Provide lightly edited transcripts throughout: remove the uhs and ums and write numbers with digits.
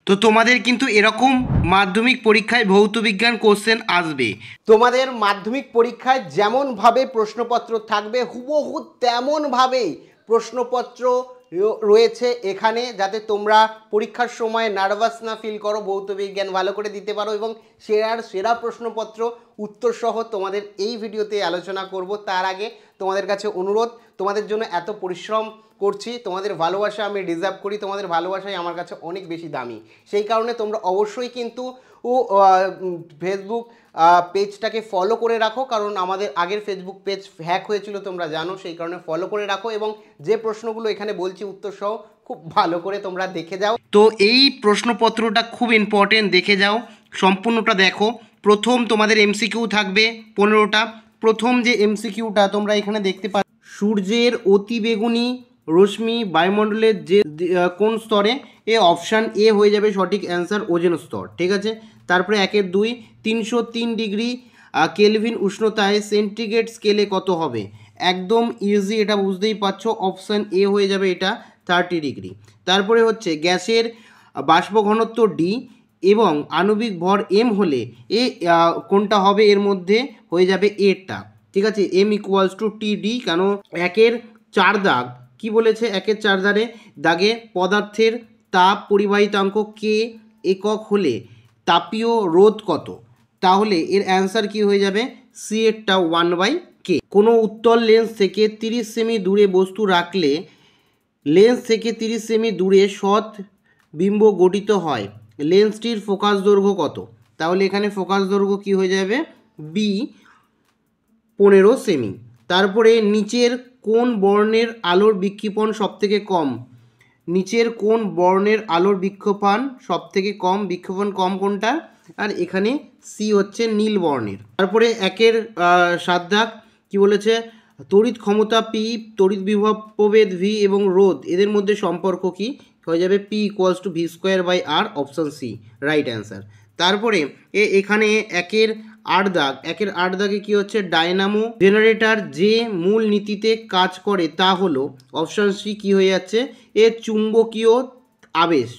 তো তোমাদের কিন্তু এরকম মাধ্যমিক পরীক্ষায় ভৌত বিজ্ঞান কোশ্চেন আসবে। তোমাদের মাধ্যমিক পরীক্ষায় যেমনভাবে প্রশ্নপত্র থাকবে হুবহু তেমনভাবেই প্রশ্নপত্র রয়েছে এখানে, যাতে তোমরা পরীক্ষার সময় নার্ভাস না ফিল করো, ভৌত বিজ্ঞান ভালো করে দিতে পারো এবং সেরা প্রশ্নপত্র উত্তরসহ তোমাদের এই ভিডিওতে আলোচনা করব। তার আগে তোমাদের কাছে অনুরোধ, তোমাদের জন্য এত পরিশ্রম করছি, তোমাদের ভালোবাসা আমি ডিজার্ভ করি, তোমাদের ভালোবাসাই আমার কাছে অনেক বেশি দামি। সেই কারণে তোমরা অবশ্যই কিন্তু ফেসবুক পেজটাকে ফলো করে রাখো, কারণ আমাদের আগের ফেসবুক পেজ হ্যাক হয়েছিল তোমরা জানো, সেই কারণে ফলো করে রাখো এবং যে প্রশ্নগুলো এখানে বলছি উত্তর সহ খুব ভালো করে তোমরা দেখে যাও। তো এই প্রশ্নপত্রটা খুব ইম্পর্টেন্ট, দেখে যাও, সম্পূর্ণটা দেখো। প্রথম তোমাদের এমসিকিউ থাকবে 15টা। প্রথম যে এমসিকিউটা তোমরা এখানে দেখতে পাচ্ছ, সূর্যের অতিবেগুনি রশ্মি বায়ুমণ্ডলের যে কোন স্তরে? এ অপশান এ হয়ে যাবে সঠিক অ্যান্সার, ওজোন স্তর। ঠিক আছে। তারপরে 1-2, 303 ডিগ্রি কেলভিন উষ্ণতায় সেন্টিগ্রেড স্কেলে কত হবে? একদম ইজি, এটা বুঝতেই পারছো, অপশান এ হয়ে যাবে এটা 30 ডিগ্রি। তারপরে হচ্ছে গ্যাসের বাষ্প ঘনত্ব ডি এবং আণবিক ভর এম হলে এ কোনটা হবে? এর মধ্যে হয়ে যাবে এটা। ঠিক আছে, M equals to T D. কেন? 1-4 দাগ কি বলেছে? 1-4 দাগে পদার্থের তাপ পরিবাহিতাঙ্ক কে একক হলে তাপীয় রোধ কত? তাহলে এর অ্যান্সার কি হয়ে যাবে? সি এরটা 1/k। কোনো উত্তল লেন্স থেকে 30 সেমি দূরে বস্তু রাখলে লেন্স থেকে 30 সেমি দূরে সৎ বিম্ব গঠিত হয়। লেন্সটির ফোকাস দৈর্ঘ্য কত? তাহলে এখানে ফোকাস দৈর্ঘ্য কি হয়ে যাবে? বি 15 সেমি। তারপরে নিচের কোন বর্ণের আলোর বিক্ষেপণ সবথেকে কম? নিচের কোন বর্ণের আলোর বিক্ষেপণ সবথেকে কম? বিক্ষেপণ কম কোনটা? আর এখানে সি হচ্ছে নীল বর্ণের। তারপরে 7 দাগ কি বলেছে? তড়িৎ ক্ষমতা পি, তড়িৎ বিভব প্রভেদ ভি এবং রোধ এদের মধ্যে সম্পর্ক কি? হয়ে যাবে P equals to V square by R, option C right answer. তারপরে এখানে 1-8 দাগে কি হচ্ছে? ডায়নামো জেনারেটর যে মূল নীতিতে কাজ করে তা হলো, অপশান সি কি হয়ে যাচ্ছে? চুম্বকীয় আবেশ,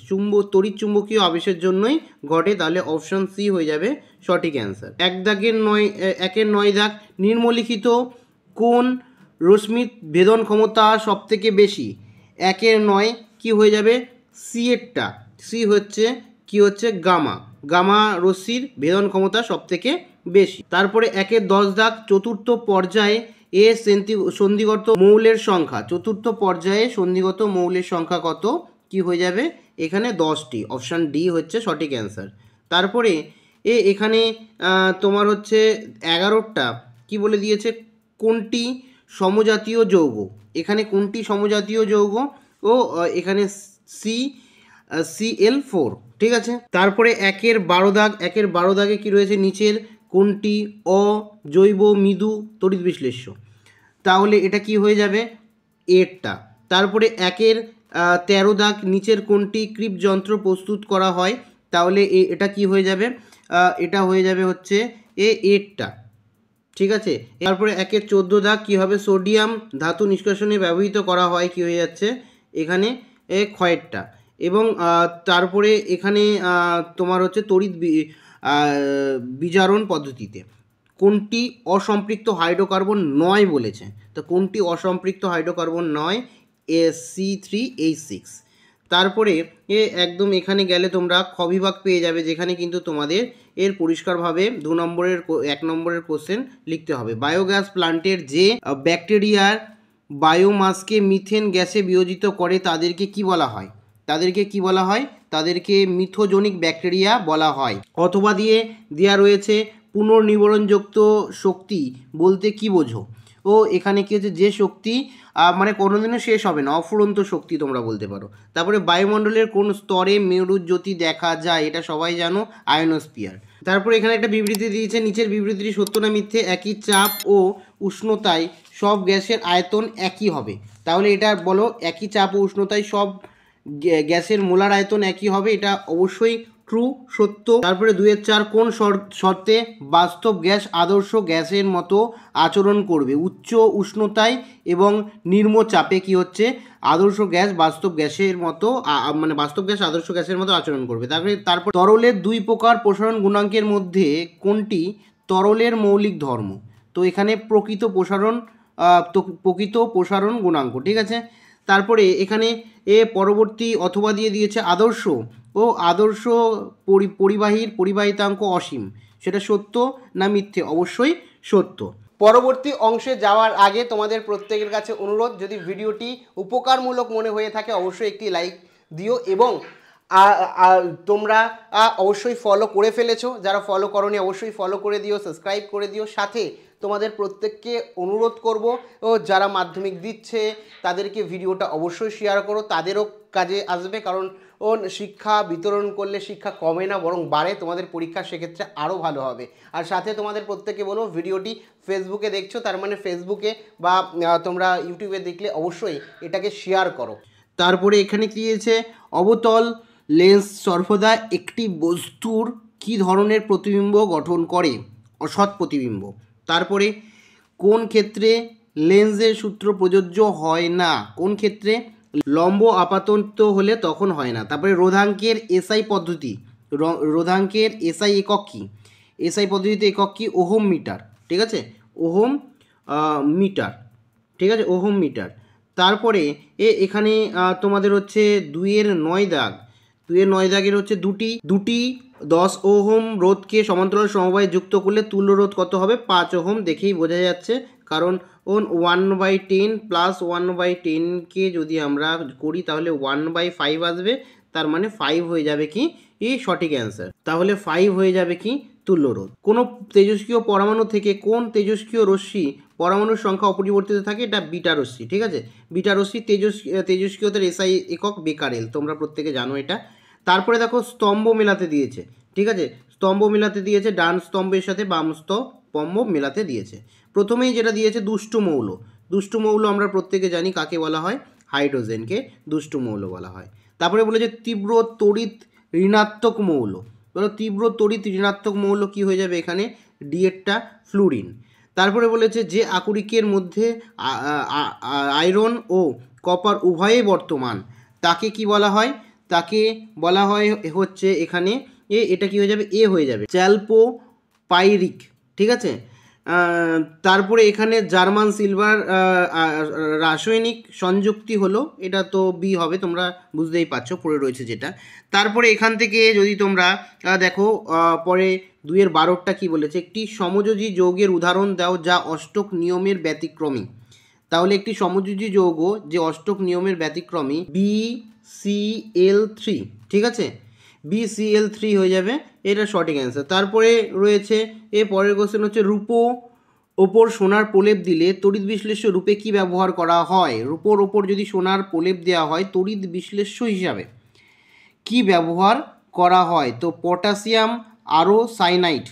তড়িৎ চুম্বকীয় আবেশের জন্যই ঘটে, তাহলে অপশান সি হয়ে যাবে সঠিক অ্যান্সার। 1-9 দাগ নিম্নলিখিত কোন রশ্মির ভেদন ক্ষমতা সব থেকে বেশি? 1-9 কি হয়ে যাবে? সি এরটা, সি হচ্ছে কি হচ্ছে? গামা রশ্মির ভেদন ক্ষমতা সব থেকে বেশি। তারপরে 1-10 দাগ চতুর্থ পর্যায়ে সন্ধিগত মৌলের সংখ্যা, চতুর্থ পর্যায়ে সন্ধিগত মৌলের সংখ্যা কত? কি হয়ে যাবে? এখানে 10টি, অপশান ডি হচ্ছে সঠিক অ্যান্সার। তারপরে এখানে তোমার হচ্ছে 11টা কি বলে দিয়েছে? কোনটি সমজাতীয় যৌগ? এখানে কোনটি সমজাতীয় যৌগ? ও এখানে CL4। ঠিক আছে। তারপরে 1-12 দাগে কি রয়েছে? নিচের কোনটি অজৈব মৃদু তড়িৎ বিশ্লেষ্য? তাহলে এটা কি হয়ে যাবে? এরটা। তারপরে 1-13 দাগ নিচের কোনটি ক্রিপ যন্ত্র প্রস্তুত করা হয়? তাহলে এটা কি হয়ে যাবে? এটা হয়ে যাবে হচ্ছে এরটা। ঠিক আছে। তারপরে 1-14 দাগ কী হবে? সোডিয়াম ধাতু নিষ্কাশনে ব্যবহৃত করা হয়, কি হয়ে যাচ্ছে? এখানে ক্ষয়েরটা। এবং তারপরে এখানে তোমার হচ্ছে তড়িৎ বিজারণ পদ্ধতিতে কোনটি অসম্পৃক্ত হাইড্রোকার্বন নয় বলেছে? তো কোনটি অসম্পৃক্ত হাইড্রোকার্বন নয়? C3H6। তারপরে একদম এখানে গেলে তোমরা খ বিভাগ পেয়ে যাবে, যেখানে কিন্তু তোমাদের এর পরিষ্কারভাবে 1 নম্বরের কোশ্চেন লিখতে হবে। বায়োগ্যাস প্লান্টের যে ব্যাকটেরিয়ার বায়োমাসকে মিথেন গ্যাসে বিয়োজিত করে তাদেরকে কি বলা হয়? তাদেরকে মিথোজনিক ব্যাকটেরিয়া বলা হয়। অথবা দেওয়া রয়েছে পুনর্নিবরণযুক্ত শক্তি বলতে কি বোঝো? এখানে কি হচ্ছে? যে শক্তি মানে কোনোদিনও শেষ হবে না, অফুরন্ত শক্তি তোমরা বলতে পারো। তারপরে বায়ুমণ্ডলের কোন স্তরে মেরুজ্যোতি দেখা যায়? এটা সবাই জানো, আয়নোস্ফিয়ার। তারপরে এখানে একটা বিবৃতি দিয়েছে, নিচের বিবৃতিটি সত্য না মিথ্যে? একই চাপ ও উষ্ণতায় সব গ্যাসের আয়তন একই হবে। তাহলে এটা বলো, একই চাপ ও উষ্ণতায় সব গ্যাসের মোলার আয়তন একই হবে? এটা অবশ্যই ট্রু সত্য। তারপরে 2-4 কোন শর্তে বাস্তব গ্যাস আদর্শ গ্যাসের মতো আচরণ করবে? উচ্চ উষ্ণতায় এবং নিম্ন চাপে কি হচ্ছে আদর্শ গ্যাস বাস্তব গ্যাসের মতো মানে বাস্তব গ্যাস আদর্শ গ্যাসের মতো আচরণ করবে। তারপর তরলের 2 প্রকার প্রসারণ গুণাঙ্কের মধ্যে কোনটি তরলের মৌলিক ধর্ম? তো এখানে প্রকৃত প্রসারণ গুণাঙ্ক, ঠিক আছে। তারপরে এখানে পরবর্তী অথবা দিয়ে দিয়েছে আদর্শ ও আদর্শ পরিবাহিতাঙ্ক অসীম, সেটা সত্য না মিথ্যে? অবশ্যই সত্য। পরবর্তী অংশে যাওয়ার আগে তোমাদের প্রত্যেকের কাছে অনুরোধ, যদি ভিডিওটি উপকারমূলক মনে হয়ে থাকে অবশ্যই একটি লাইক দিও, এবং তোমরা অবশ্যই ফলো করে ফেলেছো, যারা ফলো করোনি অবশ্যই ফলো করে দিও, সাবস্ক্রাইব করে দিও। সাথে তোমাদের প্রত্যেককে অনুরোধ করব, ও যারা মাধ্যমিক দিচ্ছে তাদেরকে ভিডিওটা অবশ্যই শেয়ার করো, তাদেরও কাজে আসবে। কারণ শিক্ষা বিতরণ করলে শিক্ষা কমে না, বরং বাড়ে। তোমাদের পরীক্ষা সেক্ষেত্রে আরও ভালো হবে। আর সাথে তোমাদের প্রত্যেককে বলবো, ভিডিওটি ফেসবুকে দেখছো, তার মানে ফেসবুকে বা তোমরা ইউটিউবে দেখলে অবশ্যই এটাকে শেয়ার করো। তারপরে এখানে কি দিয়েছে, অবতল লেন্স সর্বদা একটি বস্তুর কি ধরনের প্রতিবিম্ব গঠন করে? অসৎ প্রতিবিম্ব। তারপরে কোন ক্ষেত্রে লেন্সের সূত্র প্রযোজ্য হয় না? কোন ক্ষেত্রে? লম্ব আপাতন্ত হলে তখন হয় না। তারপরে রোধাঙ্কের এসআই পদ্ধতি, রোধাঙ্কের এসআই একক কি? এসআই পদ্ধতিতে একক কি? ওহম মিটার, ঠিক আছে, ওহম মিটার, ঠিক আছে, ওহম মিটার। তারপরে এখানে তোমাদের হচ্ছে 2-9 দাগ, 2-9 দাগের হচ্ছে দুটি 10 ওহম রোধকে সমান্তরাল সমবায়ে যুক্ত করলে তুল্য রোধ কত হবে? 5 ওহম। দেখেই বোঝা যাচ্ছে, কারণ 1/10 প্লাস 1/10কে যদি আমরা করি তাহলে 1/5 আসবে, তার মানে 5 হয়ে যাবে কি সঠিক অ্যান্সার। তাহলে 5 হয়ে যাবে কি তুল্য রোধ। কোনো তেজস্ক্রিয় পরমাণু থেকে কোন তেজস্ক্রিয় রশ্মি পরমাণুর সংখ্যা অপরিবর্তিত থাকে? এটা বিটা রশ্মি, ঠিক আছে। বিটা রশ্মি তেজস্ক্রিয়তার এসআই একক বেকারেল, তোমরা প্রত্যেকে জানো এটা। তারপরে দেখো স্তম্ভ মেলাতে দিয়েছে, ঠিক আছে, স্তম্ভ মেলাতে দিয়েছে, ডান স্তম্ভের সাথে বাম স্তম্ভ মেলাতে দিয়েছে। প্রথমেই যেটা দিয়েছে দুষ্টু মৌল। দুষ্টু মৌল আমরা প্রত্যেকে জানি কাকে বলা হয়? হাইড্রোজেনকে দুষ্টু মৌল বলা হয়। তারপরে বলেছে তীব্র তড়িৎ ঋণাত্মক মৌল। বলো তীব্র তড়িৎ ঋণাত্মক মৌল কি হয়ে যাবে এখানে? ডিএটটা ফ্লুরিন। তারপরে বলেছে যে আকরিকের মধ্যে আয়রন ও কপার উভয়ই বর্তমান, তাকে কি বলা হয়? তাকে বলা হয় হচ্ছে এখানে এটা কি হয়ে যাবে? এ হয়ে যাবে, চ্যালপোপাইরিক, ঠিক আছে। তারপরে এখানে জার্মান সিলভার রাসায়নিক সংযুক্তি হলো, এটা তো বি হবে, তোমরা বুঝতেই পারছো, পড়ে রয়েছে যেটা। তারপরে এখান থেকে যদি তোমরা দেখো পরে 2-12টা কি বলেছে, একটি সমযোজী যৌগের উদাহরণ দাও যা অষ্টক নিয়মের ব্যতিক্রমী। তাহলে একটি সমযোজী যৌগ যে অষ্টক নিয়মের ব্যতিক্রমী BCl3, ঠিক আছে, BCl3 হয়ে যাবে, এটা সঠিক অ্যান্সার। তারপরে রয়েছে পরের কোশ্চেন হচ্ছে রূপো ওপর সোনার প্রলেপ দিলে তড়িৎ বিশ্লেষ্য রূপে কি ব্যবহার করা হয়? রূপোর ওপর যদি সোনার প্রলেপ দেওয়া হয় তড়িৎ বিশ্লেষ্য হিসাবে কি ব্যবহার করা হয়? তো পটাশিয়াম আরও সাইনাইড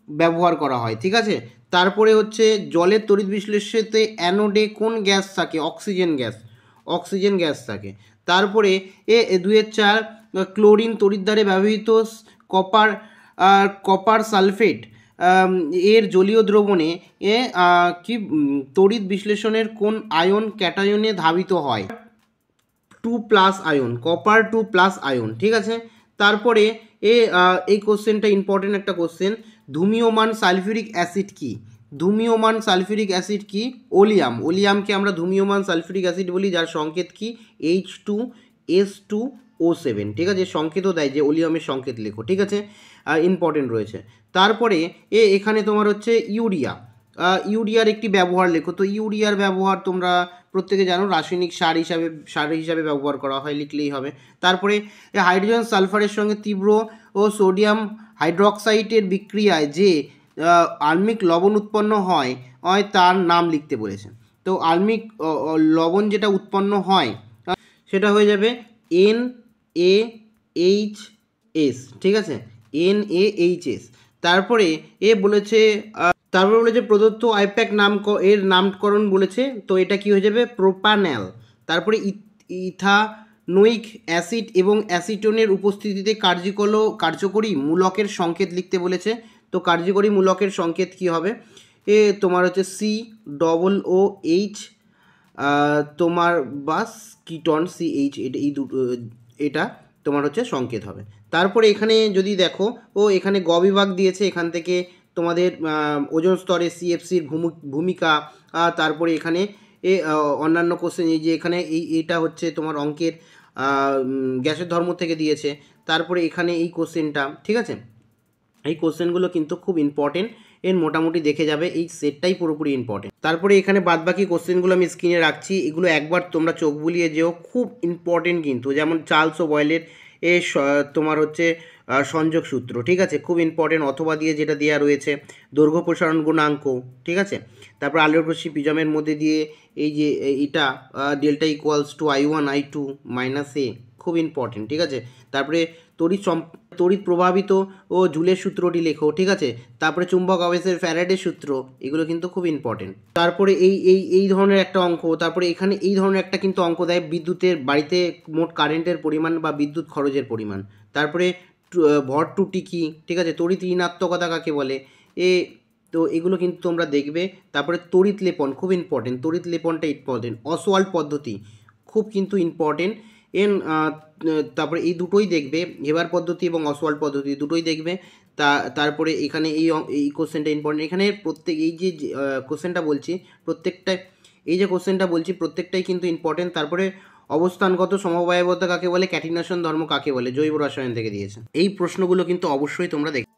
ব্যবহার করা হয়, ঠিক আছে। তারপরে হচ্ছে জলের তড়িৎ বিশ্লেষ্যতে অ্যানোডে কোন গ্যাস থাকে? অক্সিজেন গ্যাস, অক্সিজেন গ্যাস থাকে। তারপরে 2-4 ক্লোরিন তড়িৎদ্বারে ব্যবহৃত কপার সালফেট এর জলীয় দ্রবণে কি তড়িৎ বিশ্লেষণের কোন আয়ন ক্যাটায়নে ধাবিত হয়? 2+ আয়ন, কপার 2+ আয়ন, ঠিক আছে। তারপরে এই কোশ্চেনটা ইম্পর্টেন্ট একটা কোশ্চেন, ধূমিয়মান সালফিউরিক অ্যাসিড কি? ধূমিয়মান সালফিউরিক অ্যাসিড কি? ওলিয়াম। ওলিয়ামকে আমরা ধূমিয়মান সালফিউরিক অ্যাসিড বলি, যার সংকেত কি? H2S2O7, ঠিক আছে, সংকেতও দেয় যে ওলিয়ামের সংকেত লেখো, ঠিক আছে, ইম্পর্টেন্ট রয়েছে। তারপরে এখানে তোমার হচ্ছে ইউরিয়া, ইউরিয়ার একটি ব্যবহার লেখো। তো ইউরিয়ার ব্যবহার তোমরা প্রত্যেকে জানো, রাসায়নিক সার হিসাবে ব্যবহার করা হয়, লিখলেই হবে। তারপরে হাইড্রোজেন সালফারের সঙ্গে তীব্র ও সোডিয়াম হাইড্রোক্সাইডের বিক্রিয়ায় যে আলমিক লবণ উৎপন্ন হয় তার নাম লিখতে বলেছে। তো আলমিক লবণ যেটা উৎপন্ন হয় সেটা হয়ে যাবে NaHS, ঠিক আছে, NaHS। তারপরে বলেছে প্রদত্ত আইপ্যাক এর নামকরণ বলেছে, তো এটা কি হয়ে যাবে? প্রোপানেল। তারপরে নোয়িক অ্যাসিড এবং অ্যাসিটোনের উপস্থিতিতে কার্যকরী মূলকের সংকেত লিখতে বলেছে। তো কার্যকরী মূলকের সংকেত কি হবে? তোমার হচ্ছে COOH, তোমার বাস কিটন CH, এটা এই দুটো, এটা তোমার হচ্ছে সংকেত হবে। তারপরে এখানে যদি দেখো, এখানে গ বিভাগ দিয়েছে, এখান থেকে তোমাদের ওজোন স্তরে CFCর ভূমিকা, তারপরে এখানে অন্যান্য কোশ্চেন, এই যে এখানে এইটা হচ্ছে তোমার অঙ্কের গ্যাসের ধর্ম থেকে দিয়েছে। তারপরে এখানে এই কোশ্চেনটা, ঠিক আছে, এই কোশ্চেনগুলো কিন্তু খুব ইম্পর্টেন্ট, এর মোটামুটি দেখে যাবে, এই সেটটাই পুরোপুরি ইম্পর্টেন্ট। তারপরে এখানে বাদবাকি কোশ্চেনগুলো আমি স্ক্রিনে রাখছি, এগুলো একবার তোমরা চোখ বুলিয়ে যেও, খুব ইম্পর্টেন্ট কিন্তু। যেমন চার্লস ও বয়েলের তোমার হচ্ছে সংযোগ সূত্র, ঠিক আছে, খুব ইম্পর্টেন্ট, অথবা দিয়ে যেটা দেওয়া রয়েছে, দৈর্ঘ্য প্রসারণ গুণাঙ্ক, ঠিক আছে। তারপর আলোর রশ্মি প্রিজমের মধ্যে দিয়ে এই যে এটা delta equals to I1 I2 - A, খুব ইম্পর্টেন্ট, ঠিক আছে। তারপরে তড়িৎ প্রভাবিত ও জুলের সূত্রটি লেখো, ঠিক আছে। তারপরে চুম্বক আবেশের ফ্যারাডের সূত্র, এগুলো কিন্তু খুব ইম্পর্টেন্ট। তারপরে এই ধরনের একটা অঙ্ক, তারপরে এখানে এই ধরনের একটা কিন্তু অঙ্ক দেয়, বিদ্যুতের বাড়িতে মোট কারেন্টের পরিমাণ বা বিদ্যুৎ খরচের পরিমাণ। তারপরে ভর টুটি কি, ঠিক আছে, তড়িৎ ঋণাত্মকতা কাকে বলে, তো এগুলো কিন্তু তোমরা দেখবে। তারপরে তড়িৎ লেপন, খুব ইম্পর্টেন্ট, তড়িৎ লেপনটা ইম্পর্টেন্ট। অসওয়াল্ড পদ্ধতি খুব কিন্তু ইম্পর্টেন্ট। তারপরে এই দুটোই দেখবে, হেবার পদ্ধতি এবং অসওয়াল্ড পদ্ধতি দুটোই দেখবে। তারপরে এখানে এই কোশ্চেনটা ইম্পর্টেন্ট, এখানে এই যে কোশ্চেনটা বলছি প্রত্যেকটাই কিন্তু ইম্পর্টেন্ট। তারপরে অবস্থানগত সমবায়বতা কাকে বলে, ক্যাটিনেশন ধর্ম কাকে বলে, জৈব রসায়ন থেকে দিয়েছে। এই প্রশ্নগুলো কিন্তু অবশ্যই তোমরা দেখবে।